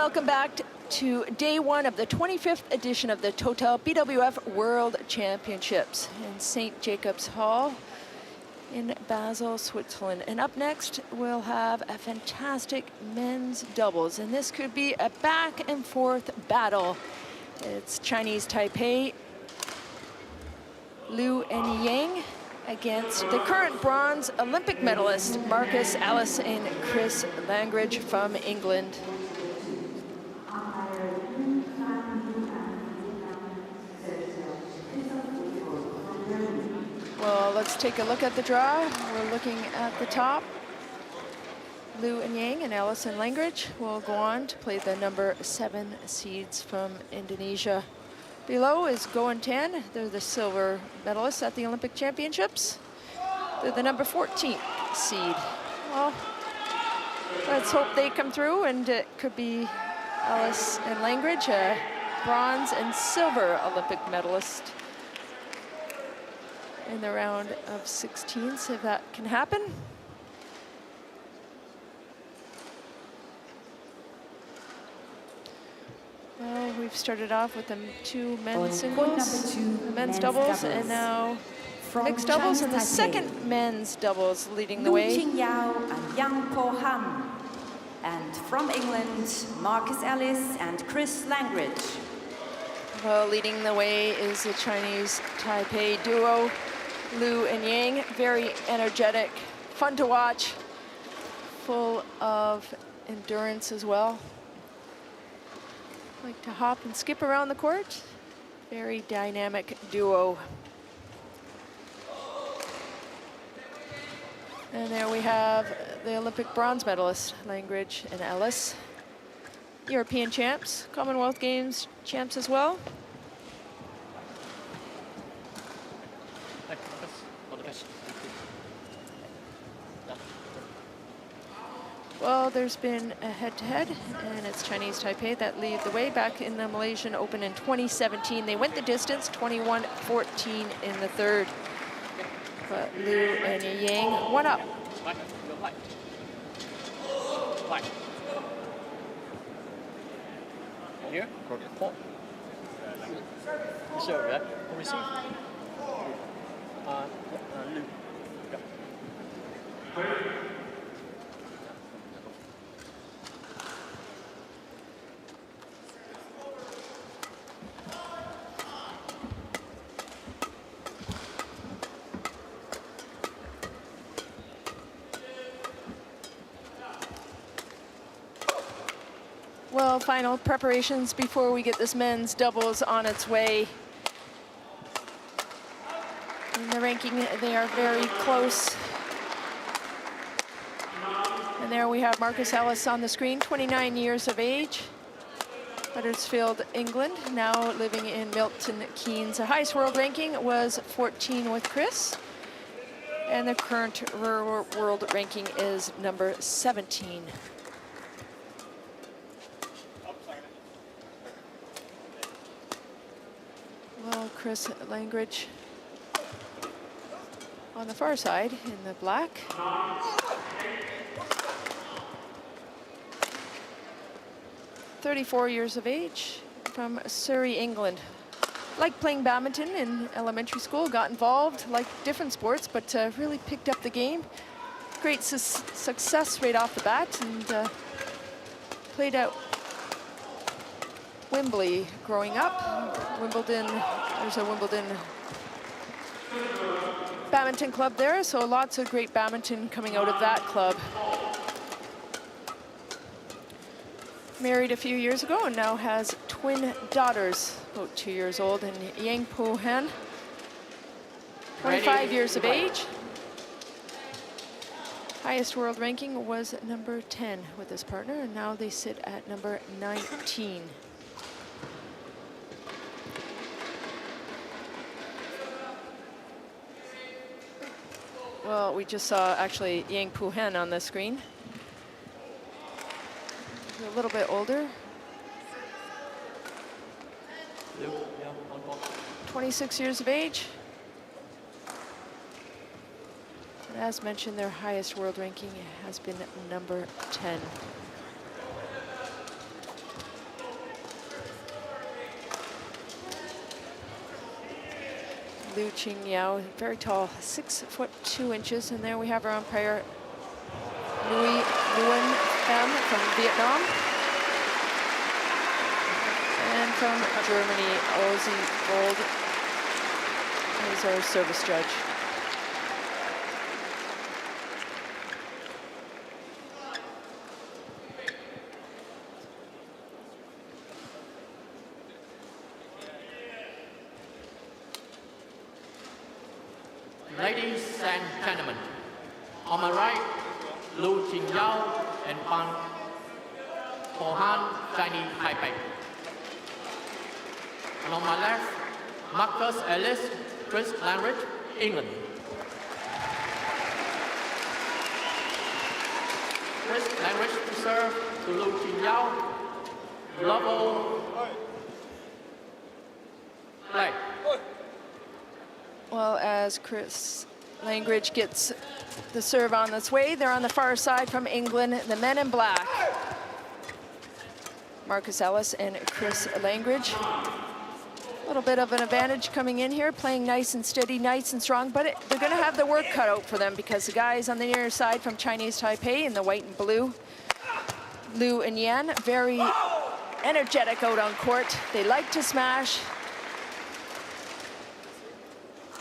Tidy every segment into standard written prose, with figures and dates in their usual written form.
welcome back to day one of the 25th edition of the Total BWF World Championships in St. Jacobs Hall in Basel, Switzerland. And up next, we'll have a fantastic men's doubles, and this could be a back and forth battle. It's Chinese Taipei, Liu and Yang, against the current bronze Olympic medalist, Marcus Ellis and Chris Langridge from England. Well, let's take a look at the draw. We're looking at the top. Liu and Yang and Ellis and Langridge will go on to play the number 7 seeds from Indonesia. Below is Go and Tan. They're the silver medalists at the Olympic Championships. They're the number 14 seed. Well, let's hope they come through, and it could be Ellis and Langridge, a bronze and silver Olympic medalist in the round of 16s, if that can happen. Well, we've started off with the 2 men's singles, the men's doubles, and now mixed doubles, and the second men's doubles leading the way. Yao and Yang Po Han. And from England, Marcus Ellis and Chris Langridge. Well, leading the way is the Chinese Taipei duo, Liu and Yang. Very energetic, fun to watch, full of endurance as well. Like to hop and skip around the court. Very dynamic duo. And there we have the Olympic bronze medalists, Langridge and Ellis. European champs, Commonwealth Games champs as well. Well, there's been a head-to-head, and it's Chinese Taipei that lead the way. Back in the Malaysian Open in 2017, they went the distance, 21-14 in the third. But Liu and Yang one up. Here, receive. Liu. Well, final preparations before we get this men's doubles on its way. In the ranking, they are very close. And there we have Marcus Ellis on the screen, 29 years of age. Huddersfield, England, now living in Milton Keynes. The highest world ranking was 14 with Chris. And the current world ranking is number 17. Well, Chris Langridge on the far side in the black. "34 years of age, from Surrey, England. Liked playing badminton in elementary school, got involved, liked different sports, but really picked up the game. Great success right off the bat, and played at Wembley growing up. Wimbledon, there's a Wimbledon badminton club there, so lots of great badminton coming out of that club. Married a few years ago and now has twin daughters, about 2 years old, and Yang Po Han, 25 years of age. Highest world ranking was number 10 with his partner, and now they sit at number 19. Well, we just saw actually Yang Po Han on the screen. A little bit older. 26 years of age. And as mentioned, their highest world ranking has been number 10. Liu Qingyao, very tall, 6'2". And there we have our umpire, Nguyen Pham from Vietnam. And from Germany, Ozzy Gold is our service judge. Ladies and gentlemen, on my right, Liu Qingyao and Pan Ho-Han, Chinese Taipei. And on my left, Marcus Ellis, Chris Langridge, England. Chris Langridge to serve to Liu Qingyao. Level play. Well, as Chris Langridge gets the serve on its way, they're on the far side from England, the men in black. Marcus Ellis and Chris Langridge. A little bit of an advantage coming in here, playing nice and steady, nice and strong, but they're gonna have the work cut out for them because the guys on the near side from Chinese Taipei in the white and blue, Liu and Yan, very energetic out on court. They like to smash.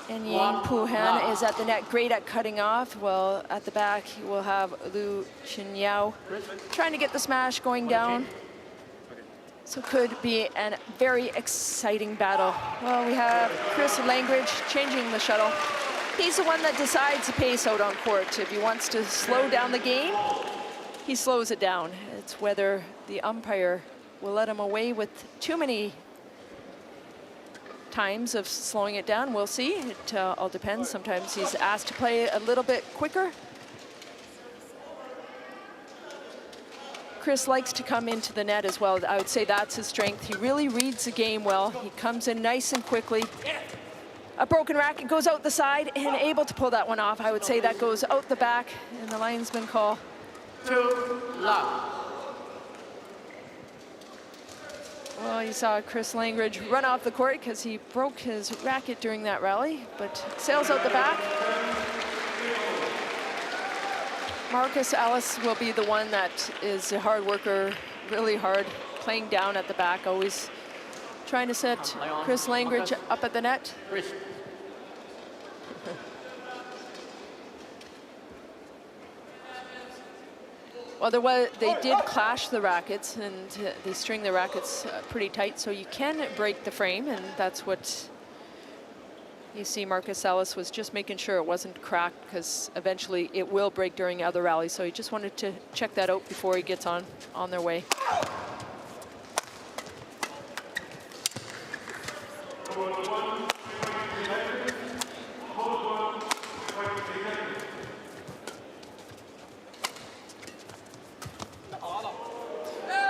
And Yang Pu-Han is at the net, great at cutting off. Well, at the back, we'll have Liu Qingyao trying to get the smash going down. So could be a very exciting battle. Well, we have Chris Langridge changing the shuttle. He's the one that decides the pace out on court. If he wants to slow down the game, he slows it down. It's whether the umpire will let him away with too many times of slowing it down. We'll see. It all depends. Sometimes he's asked to play a little bit quicker. Chris likes to come into the net as well. I would say that's his strength. He really reads the game well. He comes in nice and quickly. A broken racket goes out the side and able to pull that one off. I would say that goes out the back and the linesman call. 2 love. Well, you saw Chris Langridge run off the court because he broke his racket during that rally, but sails out the back. Marcus Ellis will be the one that is a hard worker, really hard, playing down at the back, always trying to set Chris Langridge up at the net. Well, they did clash the rackets, and they string the rackets pretty tight, so you can break the frame, and that's what you see. Marcus Ellis was just making sure it wasn't cracked, because eventually it will break during other rallies, so he just wanted to check that out before he gets on their way.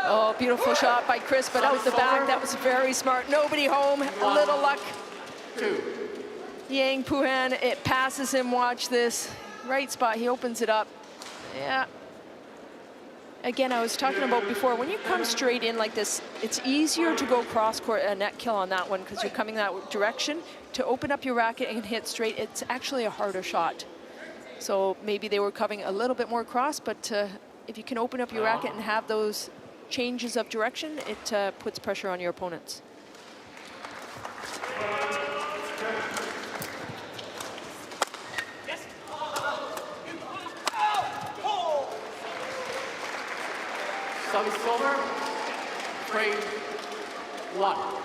Oh, beautiful shot by Chris, but out the back. That was very smart. Nobody home. A little luck. 2. Yang Pu-Han, it passes him. Watch this. Right spot. He opens it up. Yeah. Again, I was talking about before, when you come straight in like this, it's easier to go cross-court a net kill on that one because you're coming that direction. To open up your racket and hit straight, it's actually a harder shot. So maybe they were coming a little bit more cross, but if you can open up your racket and have those changes of direction, it puts pressure on your opponents. Service over. 3-1.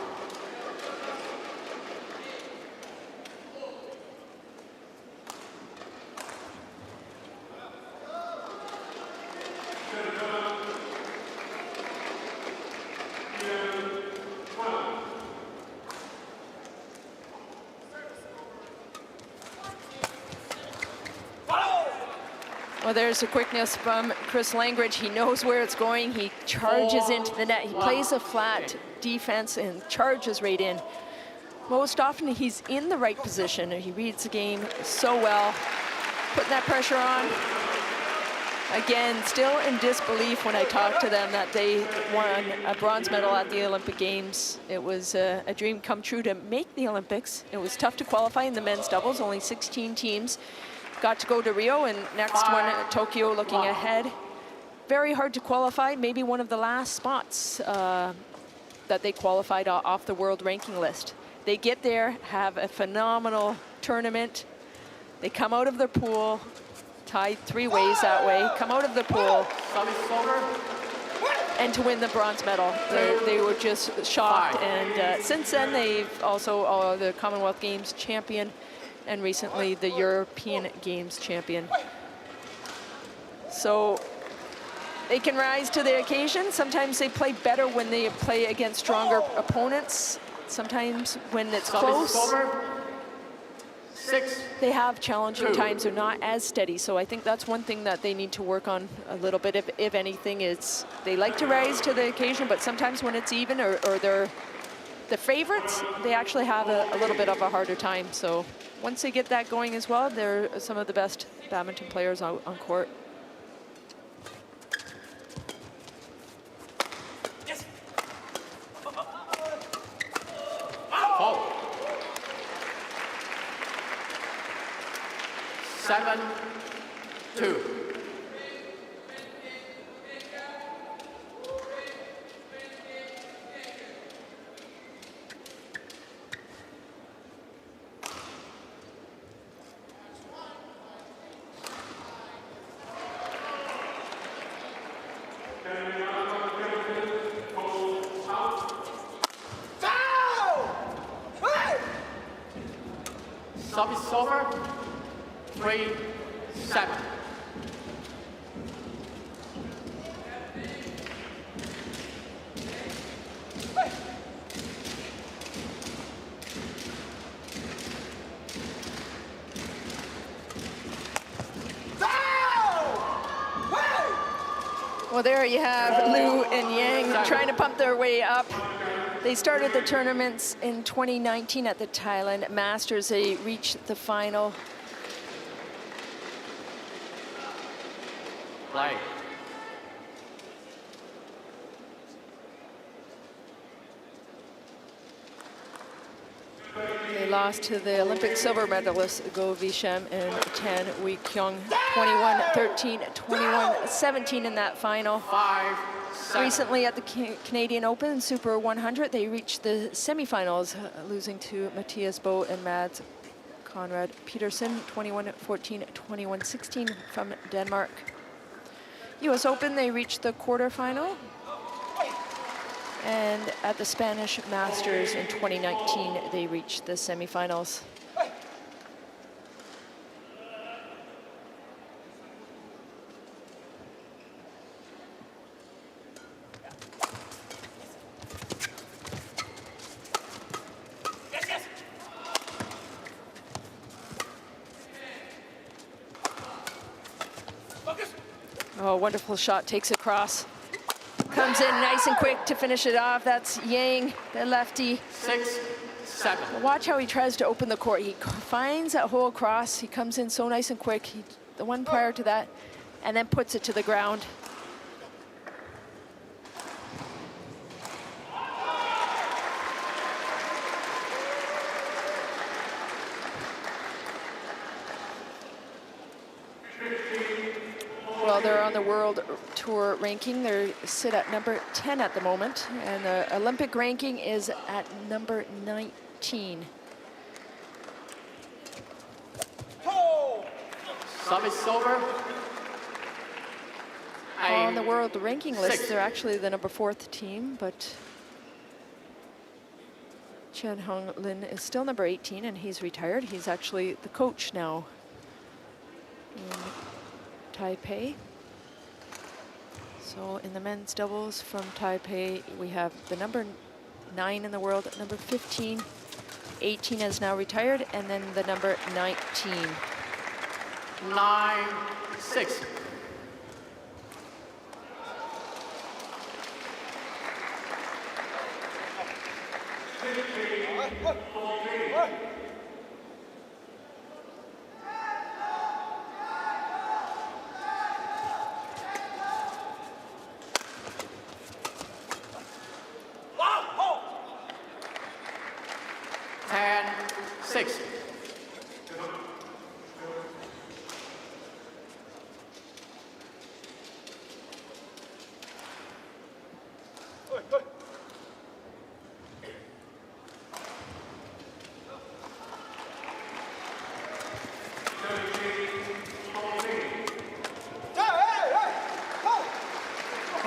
Well, there's the quickness from Chris Langridge. He knows where it's going. He charges into the net. He plays a flat defense and charges right in. Most often, he's in the right position. He reads the game so well, putting that pressure on. Again, still in disbelief when I talk to them that they won a bronze medal at the Olympic Games. It was a dream come true to make the Olympics. It was tough to qualify in the men's doubles, only 16 teams. Got to go to Rio, and next one at Tokyo looking ahead. Very hard to qualify, maybe one of the last spots that they qualified off the world ranking list. They get there, have a phenomenal tournament. They come out of their pool, tied 3 ways that way, come out of the pool, and to win the bronze medal. They were just shocked. And since then, they've also the Commonwealth Games champion and recently the European Games champion. So they can rise to the occasion. Sometimes they play better when they play against stronger opponents. Sometimes when it's close, they have challenging times. They're not as steady. So I think that's one thing that they need to work on a little bit. If anything, is they like to rise to the occasion, but sometimes when it's even or they're the favorites, they actually have a little bit of a harder time. So once they get that going as well, they're some of the best badminton players on court. Oh. 7-2. Service over, 3-7. Well, there you have Liu and Yang trying to pump their way up. They started the tournaments in 2019 at the Thailand Masters. They reached the final. Play. They lost to the Olympic silver medalist Go Visham and Tan Wee Kyung, 21-13, 21-17 in that final. 5-7. Recently at the Canadian Open Super 100, they reached the semifinals, losing to Matthias Bo and Mads Conrad Petersen, 21-14, 21-16 from Denmark. US Open, they reached the quarterfinal. And at the Spanish Masters in 2019, they reached the semifinals. Oh, wonderful shot, takes it across. Comes in nice and quick to finish it off. That's Yang, the lefty. 6-7. Watch how he tries to open the court. He finds that hole across. He comes in so nice and quick. The one prior to that, and then puts it to the ground. Well, they're on the World Tour ranking. They sit at number 10 at the moment, and the Olympic ranking is at number 19. Service over. On the world ranking list, they're actually the number 4th team, but Chen Hong Lin is still number 18, and he's retired. He's actually the coach now in Taipei. So in the men's doubles from Taipei, we have the number 9 in the world, number 15, 18 is now retired, and then the number 19. 9-6.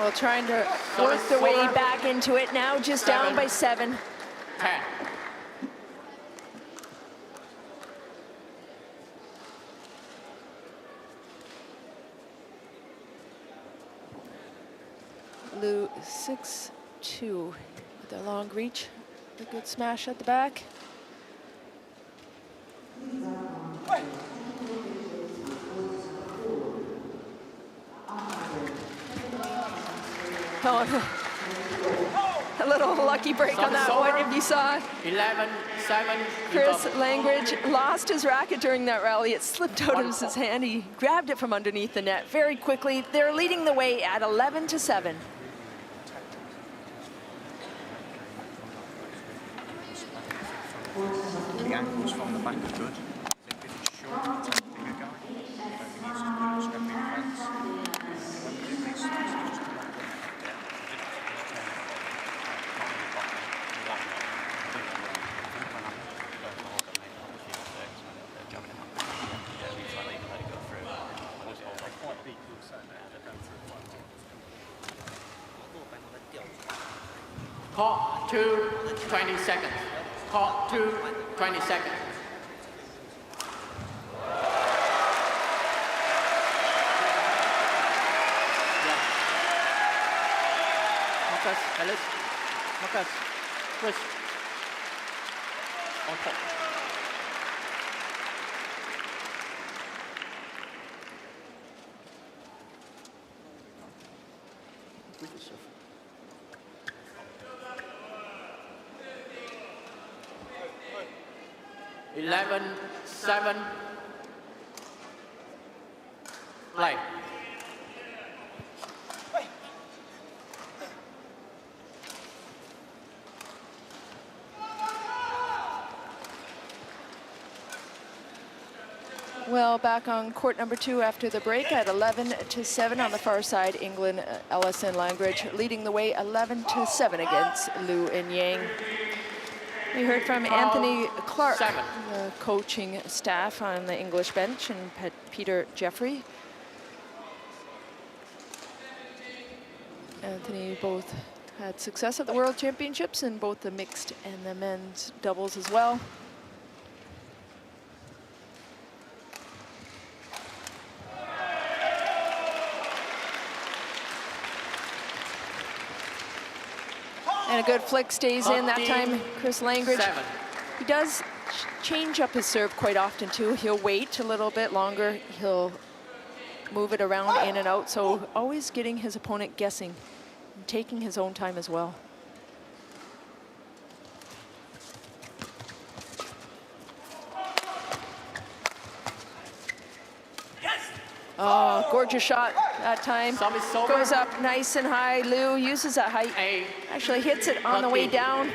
Well, trying to work the way back into it now, just down by 7. 10. Lou 6-2 with a long reach. A good smash at the back. Oh, a little lucky break on that one, if you saw. 11-7. Chris Langridge lost his racket during that rally. It slipped out of his hand. He grabbed it from underneath the net very quickly. They're leading the way at 11-7. The angles from the back are good. I think if it's short, it's a bigger guy. I don't think he's as good at scrapping fence. When it's just Caught 2, 20 seconds. Caught 2, 20 seconds. Yeah. Marcus, Ellis. Marcus, Chris. On top. Good yourself. 11-7. Play. Well, back on court number 2 after the break at 11-7 on the far side. England, Ellis and Langridge leading the way 11-7 against Liu and Yang. We heard from Anthony Clark, the coaching staff on the English bench, and Peter Jeffrey. Anthony both had success at the World Championships in both the mixed and the men's doubles as well. And a good flick stays in that time. Chris Langridge, he does change up his serve quite often too. He'll wait a little bit longer. He'll move it around in and out. So always getting his opponent guessing and taking his own time as well. Oh, gorgeous shot that time. Goes up nice and high. Liu uses that height. Actually hits it on the way down.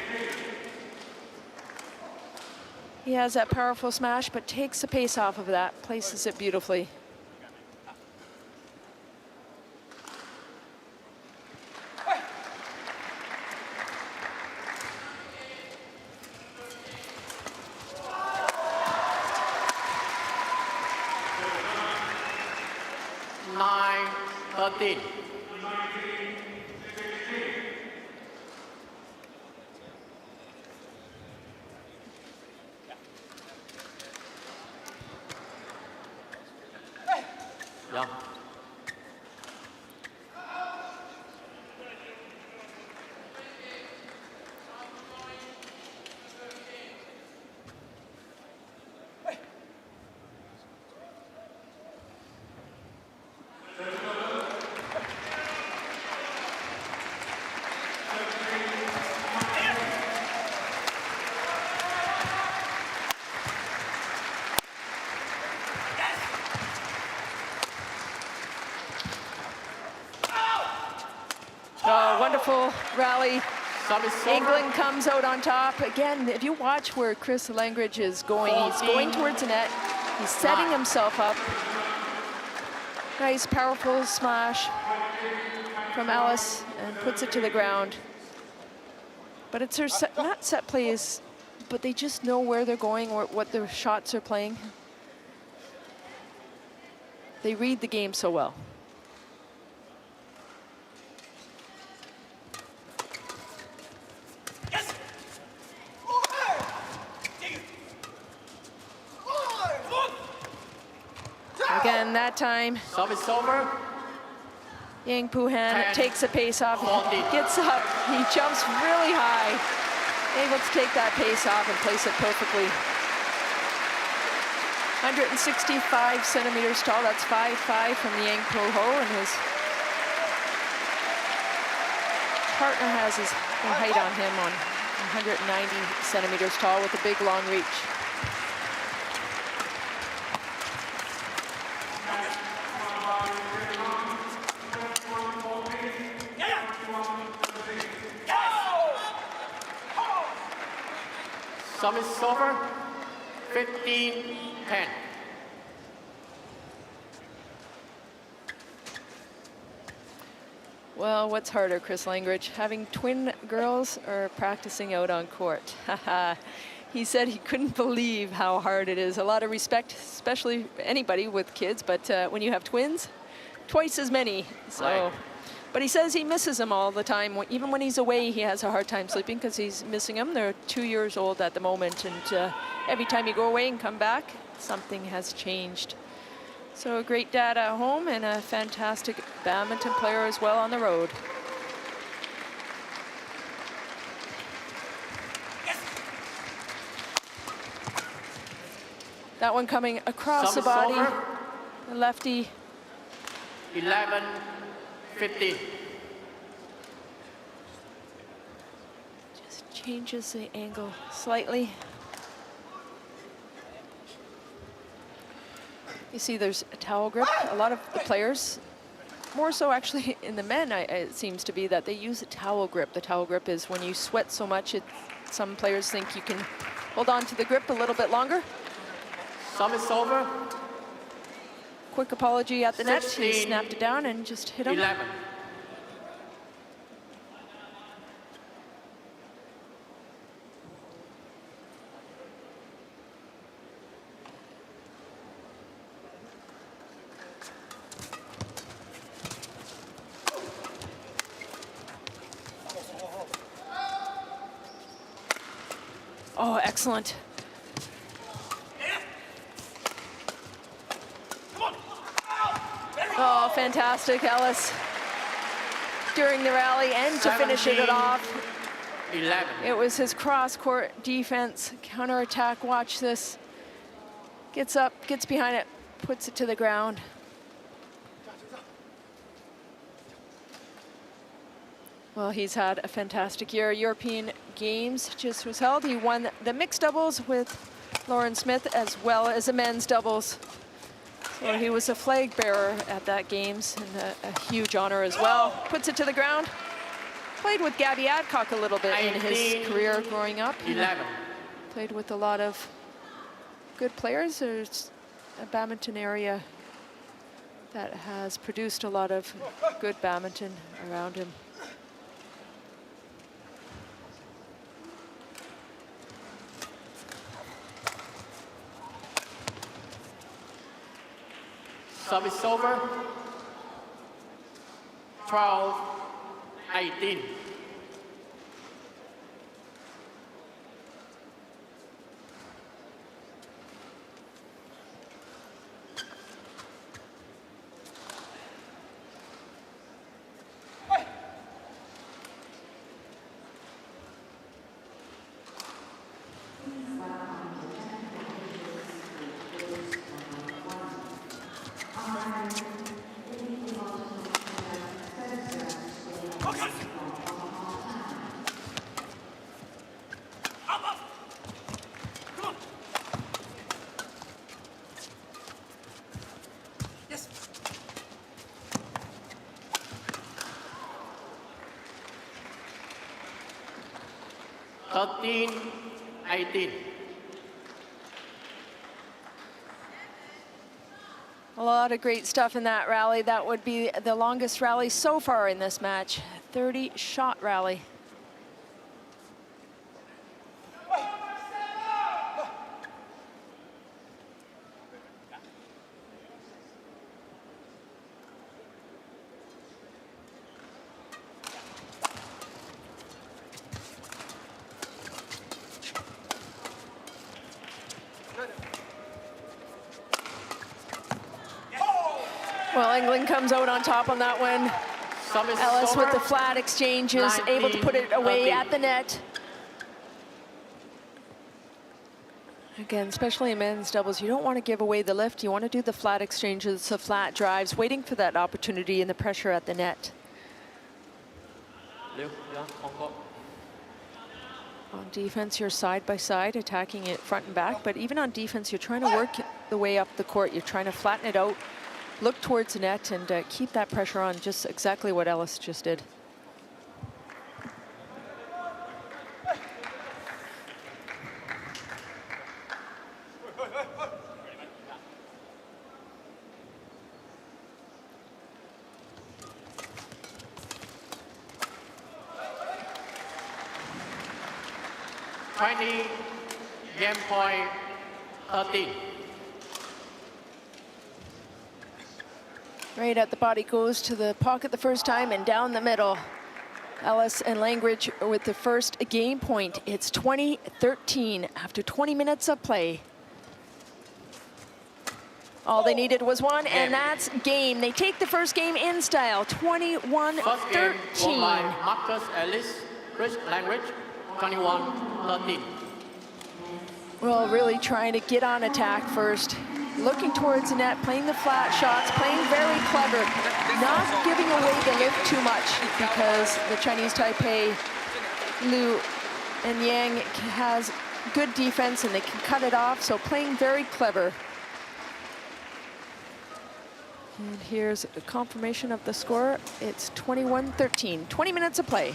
He has that powerful smash, but takes the pace off of that, places it beautifully. Yeah. Wonderful rally. England comes out on top. Again, if you watch where Chris Langridge is going, he's going towards the net. He's setting himself up. Nice, powerful smash from Ellis and puts it to the ground. But it's their not set plays, but they just know where they're going or what their shots are playing. They read the game so well. Again, that time, Service over. Yang Poohan 10, takes the pace off, 40. gets up, he jumps really high, able to take that pace off and place it perfectly. 165 centimeters tall, that's 5'5" from Yang Po-ho, and his partner has his height on him on 190 centimeters tall with a big long reach. Service over. 15-10. Well, what's harder, Chris Langridge, having twin girls or practicing out on court? He said he couldn't believe how hard it is. A lot of respect, especially anybody with kids, but when you have twins, twice as many. So, right. But he says he misses them all the time. Even when he's away, he has a hard time sleeping because he's missing them. They're 2 years old at the moment, and every time you go away and come back, something has changed. So a great dad at home and a fantastic badminton player as well on the road. That one coming across the body. Over. The lefty. 11-15. Just changes the angle slightly. You see there's a towel grip. A lot of the players, more so actually in the men, it seems to be that they use a towel grip. The towel grip is when you sweat so much, some players think you can hold on to the grip a little bit longer. Service over. Quick apology at the net. He 16, snapped it down and just hit him. 11. Oh, excellent. Oh, fantastic, Ellis. During the rally and to finish it off. 11. It was his cross-court defense, counterattack. Watch this. Gets up, gets behind it, puts it to the ground. Well, he's had a fantastic year. European Games just was held. He won the mixed doubles with Lauren Smith as well as the men's doubles. So he was a flag bearer at that games and a huge honor as well. Puts it to the ground. Played with Gabby Adcock a little bit in his career growing up. 11. Played with a lot of good players. There's a badminton area that has produced a lot of good badminton around him. Service over. 12-18. Thirteen, 18. A lot of great stuff in that rally. That would be the longest rally so far in this match. 30-shot rally. Well, England comes out on top on that one. Service Ellis with over. the flat exchanges, able to put it away at the net. Again, especially in men's doubles, you don't want to give away the lift. You want to do the flat exchanges, the flat drives, waiting for that opportunity and the pressure at the net. Liu, yeah, on court. On defense, you're side by side, attacking it front and back. But even on defense, you're trying to work the way up the court. You're trying to flatten it out, look towards the net, and keep that pressure on, just exactly what Ellis just did. Game point 13. Right at the body, goes to the pocket the first time and down the middle. Ellis and Langridge with the first game point. It's 20-13 after 20 minutes of play. All they needed was one, and that's game. They take the first game in style, 21-13. First game won by Marcus Ellis, Chris Langridge, 21-13. Well, really trying to get on attack first. Looking towards the net, playing the flat shots, playing very clever. Not giving away the lift too much because the Chinese Taipei, Liu and Yang has good defense and they can cut it off, so playing very clever. And here's a confirmation of the score. It's 21-13, 20 minutes of play.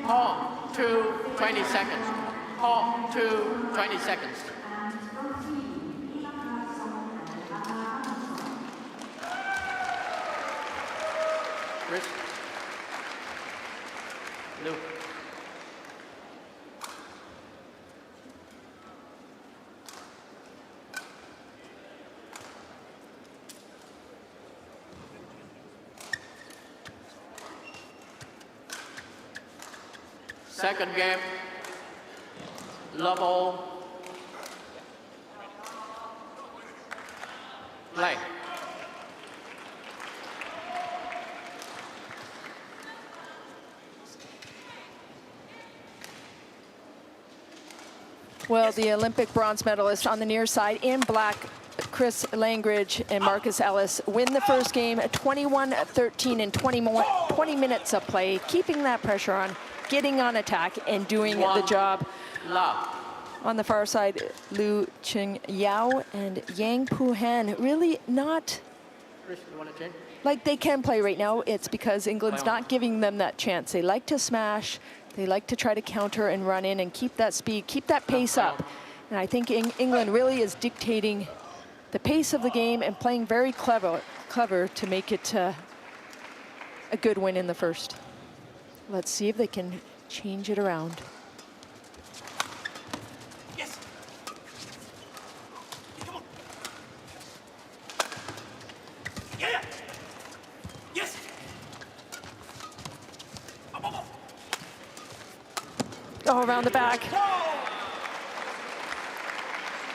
Call to 20 seconds. Call to 20 seconds. Chris. Liu. Second game, level play. Well, the Olympic bronze medalist on the near side in black, Chris Langridge and Marcus Ellis, win the first game at 21-13 in 20 minutes of play, keeping that pressure on, getting on attack and doing the job. On the far side, Liu Qingyao and Yang Puhan really not like they can play right now. It's because England's not giving them that chance. They like to smash, they like to try to counter and run in and keep that speed, keep that pace up. And I think England really is dictating the pace of the game and playing very clever to make it a good win in the first. Let's see if they can change it around. Yes. Come on. Yeah. Yes. Up. Oh, around the back.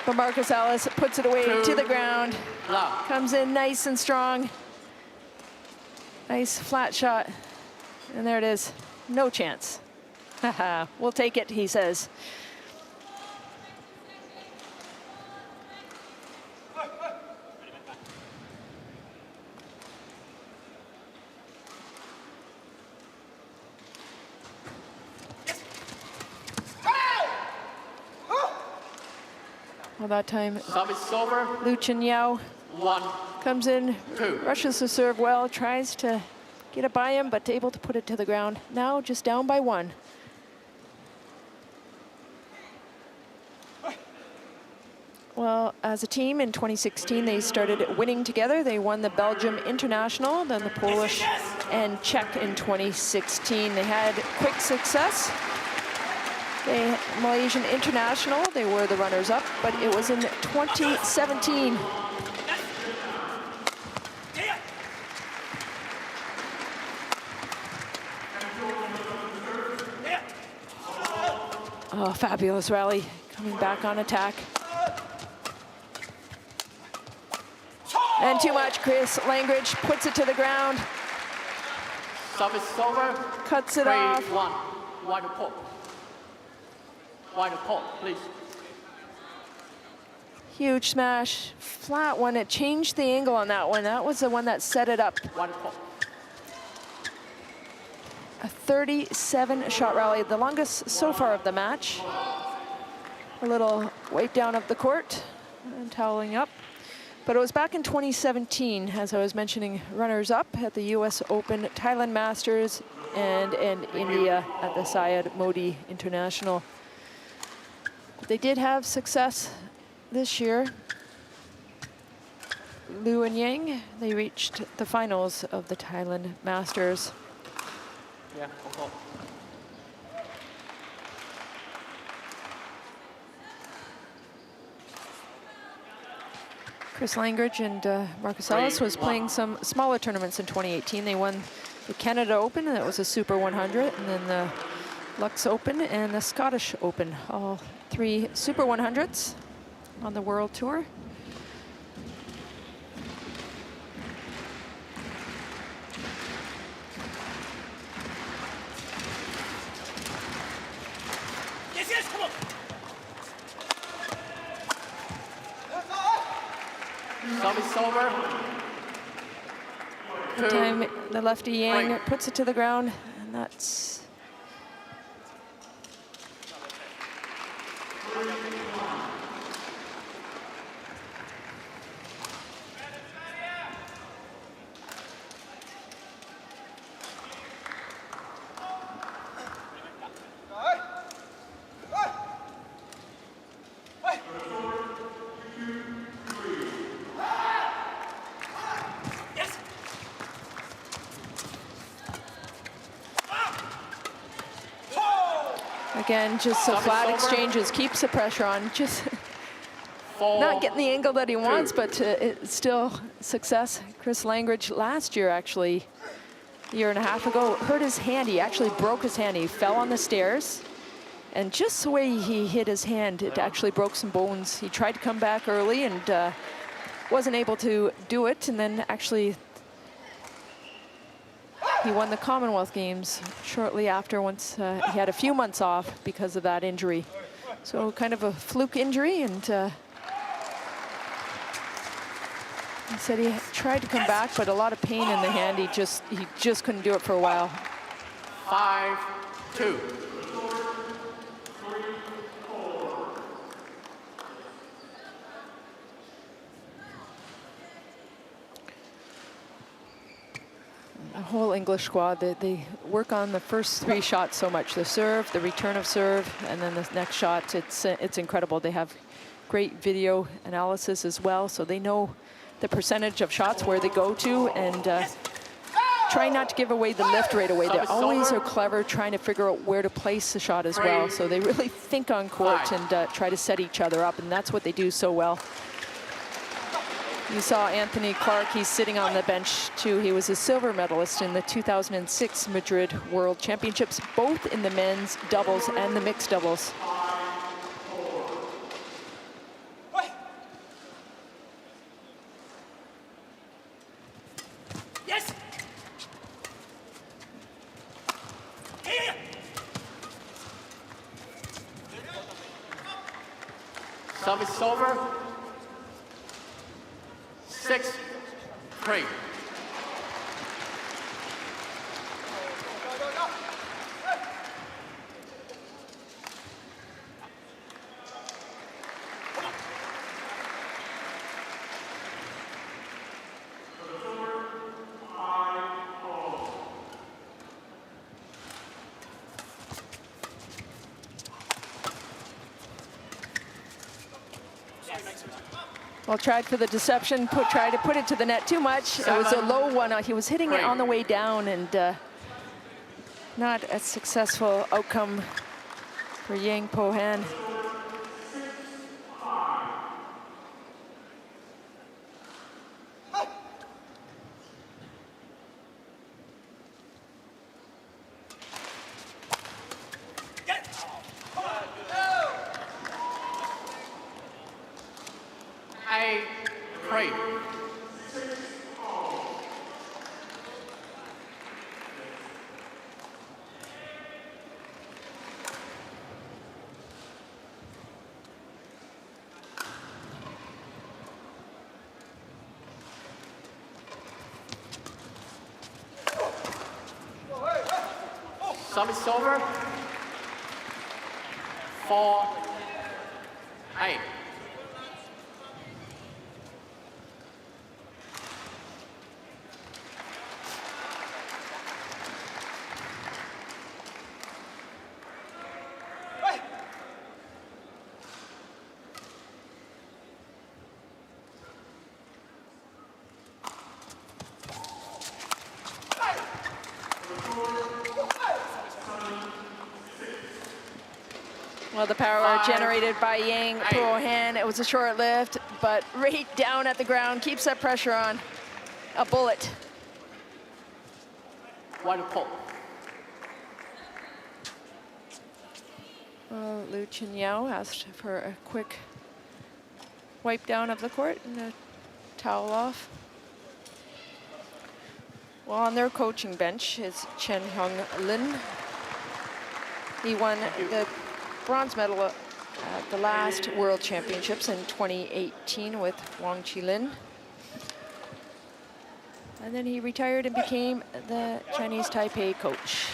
But Marcus Ellis puts it away to the ground. Comes in nice and strong. Nice flat shot. And there it is. No chance. Haha, we'll take it, he says. Well, that time, Service over. Lu Qinyao 1, comes in, 2. rushes the serve well, tries to get it by him, but able to put it to the ground. Now just down by 1. Well, as a team in 2016, they started winning together. They won the Belgium International, then the Polish and Czech in 2016. They had quick success. The Malaysian International, they were the runners-up, but it was in 2017. Oh, fabulous rally, coming back on attack. And too much, Chris Langridge puts it to the ground. Service over. Cuts it 3, off. 1. Wide court. Wide court, please. Huge smash, flat one. It changed the angle on that one. That was the one that set it up. Wide court. A 37-shot rally, the longest so far of the match. A little weight down of the court and toweling up. But it was back in 2017, as I was mentioning, runners-up at the US Open, Thailand Masters, and in India at the Syed Modi International. But they did have success this year. Lu and Yang, they reached the finals of the Thailand Masters. Yeah, court. Chris Langridge and Marcus Ellis was playing some smaller tournaments in 2018. They won the Canada Open, and that was a Super 100, and then the Lux Open and the Scottish Open, all 3 Super 100s on the World Tour. Yes, come on. Service over. The time the lefty Yang puts it to the ground, and that's again, just so flat exchanges, keeps the pressure on, just not getting the angle that he wants, but it's still success. Chris Langridge last year, actually, a year and a half ago, hurt his hand. He actually broke his hand. He fell on the stairs, and just the way he hit his hand, it actually broke some bones. He tried to come back early and wasn't able to do it, and then actually he won the Commonwealth Games shortly after, once he had a few months off because of that injury. So kind of a fluke injury, and he said he tried to come back, but a lot of pain in the hand. He just couldn't do it for a while. 5-2. The whole English squad, they work on the first 3 shots so much. The serve, the return of serve, and then the next shot. It's incredible. They have great video analysis as well, so they know the percentage of shots where they go to, and try not to give away the lift right away. They always are clever trying to figure out where to place the shot as well. So they really think on court and try to set each other up, and that's what they do so well. You saw Anthony Clark, he's sitting on the bench too. He was a silver medalist in the 2006 Madrid World Championships, both in the men's doubles and the mixed doubles. Yes. Service over. 6-3. Well, tried for the deception, tried to put it to the net too much. It was a low one. He was hitting it on the way down, and not a successful outcome for Yang Po-han. Service over. 4-8. Well, the power generated by Yang Po-han, it was a short lift, but right down at the ground, keeps that pressure on. A bullet. 1-4. Well, Liu Qinyao asked for a quick wipe down of the court and a towel off. Well, on their coaching bench is Chen Hong-lin. He won the bronze medal at the last World Championships in 2018 with Wang Qilin. And then he retired and became the Chinese Taipei coach.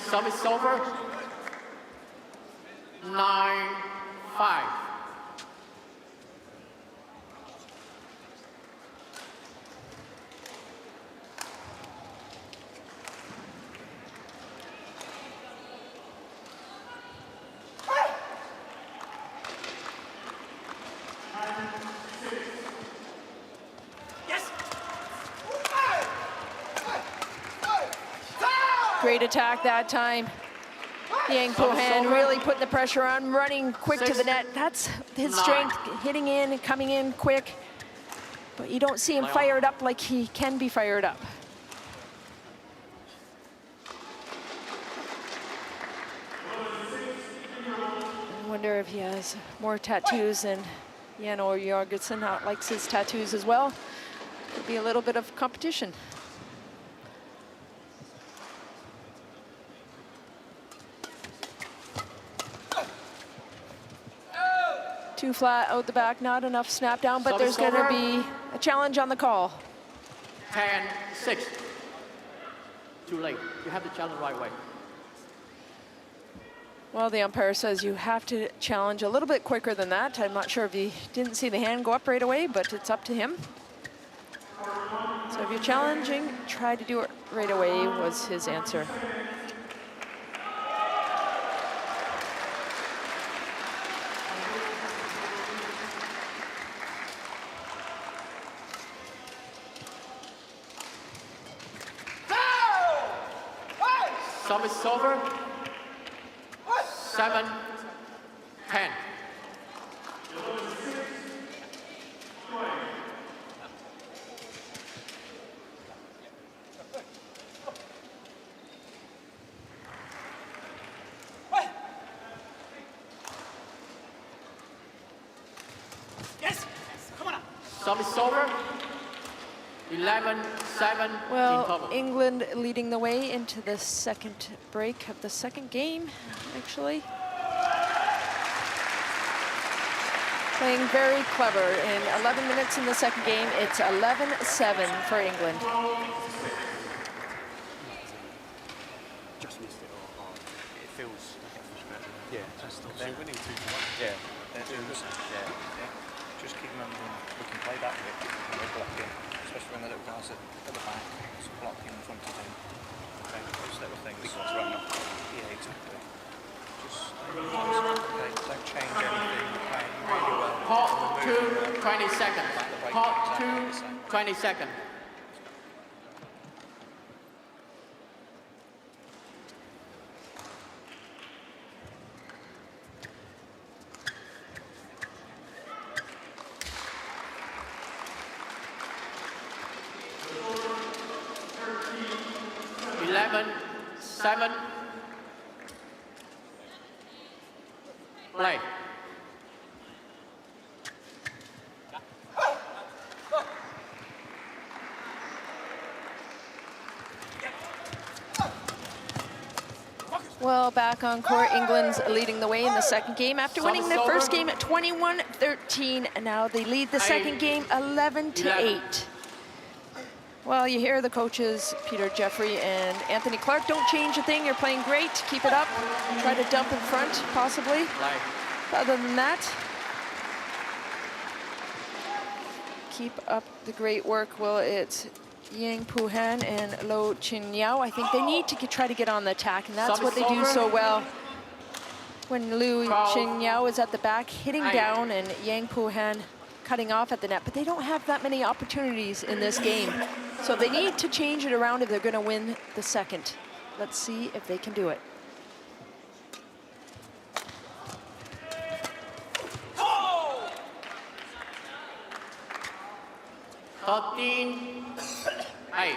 Service over. 9-5. Great attack that time. Yang Po-han really putting the pressure on, running quick to the net. That's his strength, hitting in and coming in quick. But you don't see him fired up like he can be fired up. I wonder if he has more tattoos than Jan or Jorgensen likes his tattoos as well. Could be a little bit of competition. Too flat out the back, not enough snap down, but there's going to be a challenge on the call. 10-6. Too late. You have to challenge right away. Well, the umpire says you have to challenge a little bit quicker than that. I'm not sure if he didn't see the hand go up right away, but it's up to him. So if you're challenging, try to do it right away was his answer. Service over. 7-10. Yes! Come on up. Service over. 11-7. Well, England leading the way into the second break of the second game, actually. Playing very clever. In 11 minutes in the second game, it's 11-7 for England. Just missed it or hard. It feels better. Yeah, they're winning 2-1. Yeah, they're doing yeah. Just keep them, we can play that bit. Especially when the little guy bars at the back, it's block in front of him. Okay, those little things. Big ones run off. Yeah, exactly. Just stay close. Okay, don't change anything. You're playing really well. Halt 2, 20 seconds. Halt 2, Exactly the same. 20 seconds. Seven. Play. Well, back on court, England's leading the way in the second game after winning the first game at 21-13, and now they lead the second game 11-8. Well, you hear the coaches, Peter Jeffrey and Anthony Clark, don't change a thing, you're playing great, keep it up, try to dump in front, possibly. Other than that, keep up the great work. Well, it's Yang Pu-han and Lo Chin-Yao. I think they need to try to get on the attack, and that's what they do so well. When Lu Chin-Yao is at the back, hitting down, and Yang Pu-han cutting off at the net, but they don't have that many opportunities in this game. So they need to change it around if they're going to win the second. Let's see if they can do it. Hey.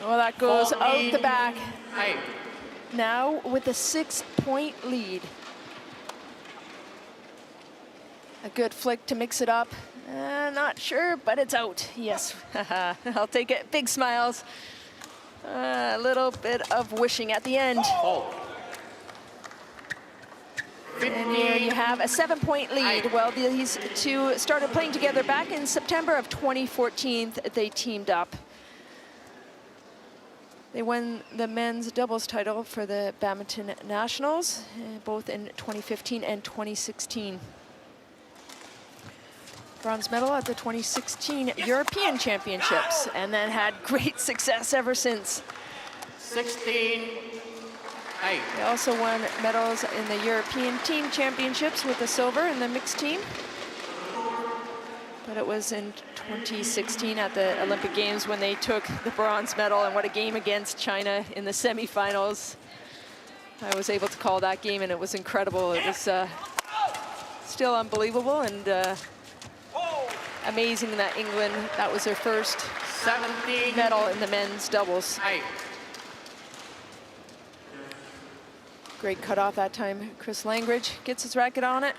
Well, that goes out the back. Hey. Now with a 6-point lead. A good flick to mix it up. Not sure, but it's out. Yes, I'll take it. Big smiles. A little bit of wishing at the end. And here you have a 7-point lead. Well, these two started playing together back in September of 2014. They teamed up. They won the men's doubles title for the Badminton Nationals, both in 2015 and 2016. Bronze medal at the 2016 European Championships, and then had great success ever since. 16. Hey. They also won medals in the European Team Championships with the silver in the mixed team. But it was in 2016 at the Olympic Games when they took the bronze medal, and what a game against China in the semifinals. I was able to call that game, and it was incredible. It was still unbelievable, and amazing that England, that was their first 17 medal in the men's doubles. Hey. Great cutoff that time. Chris Langridge gets his racket on it.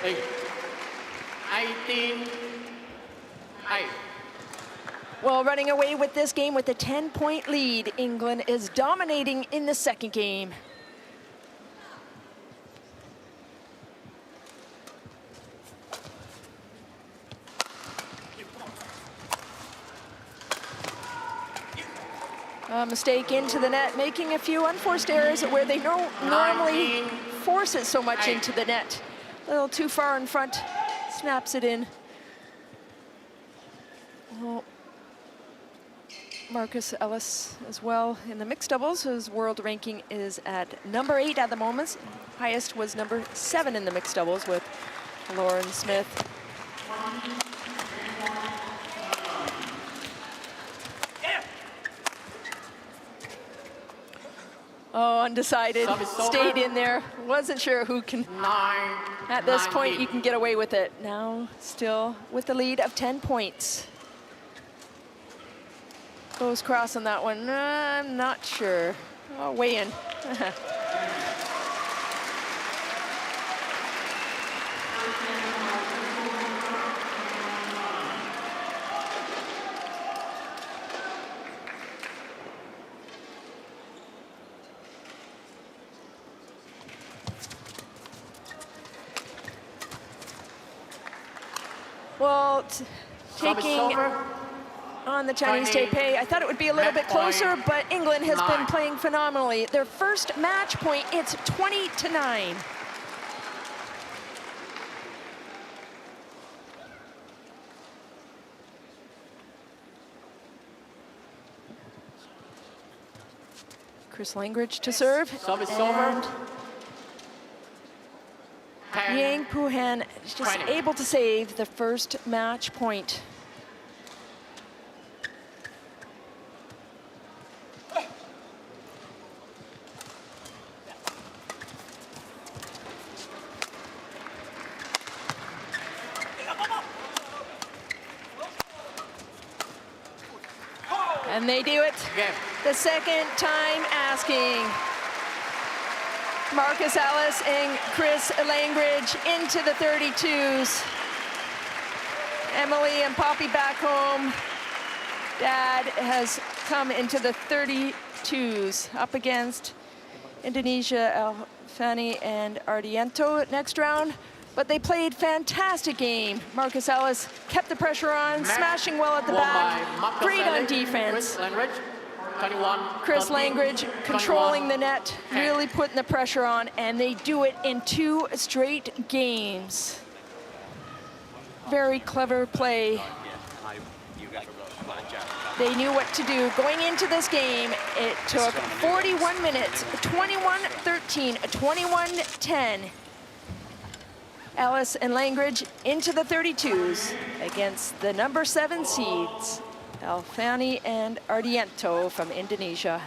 Hey. 18. Hey. Well, running away with this game with a 10-point lead, England is dominating in the second game. A mistake into the net, making a few unforced errors where they don't normally force it so much into the net. A little too far in front, snaps it in. Well, Marcus Ellis as well in the mixed doubles. His world ranking is at number 8 at the moment. Highest was number 7 in the mixed doubles with Lauren Smith. Oh, undecided, stayed in there. Wasn't sure who can. At this point, you can get away with it. Now, still with the lead of 10 points. Goes cross on that one. I'm not sure. Oh, weigh in. Well, Service taking over. on the Chinese 20. Taipei, I thought it would be a little bit Match closer, point, but England has been 9. playing phenomenally. Their first match point, it's 20-9. Chris Langridge to serve. Service and over. 10. Yang Puhan is just 20. able to save the first match point. And they do it. Game. The second time asking. Marcus Ellis and Chris Langridge into the 32s. Emily and Poppy back home. Dad has come into the 32s up against Indonesia, Alfani and Ardiento next round. But they played fantastic game. Marcus Ellis kept the pressure on, smashing well at the Won back. by Marcus Great on Ellis, defense. Chris Langridge, 21. Chris 13, Langridge 21, controlling the net, 10. really putting the pressure on, and they do it in 2 straight games. Very clever play. They knew what to do. Going into this game, it took 41 minutes, 21-13, 21-10. Ellis and Langridge into the 32s against the number 7 seeds, Alfani and Ardiento from Indonesia.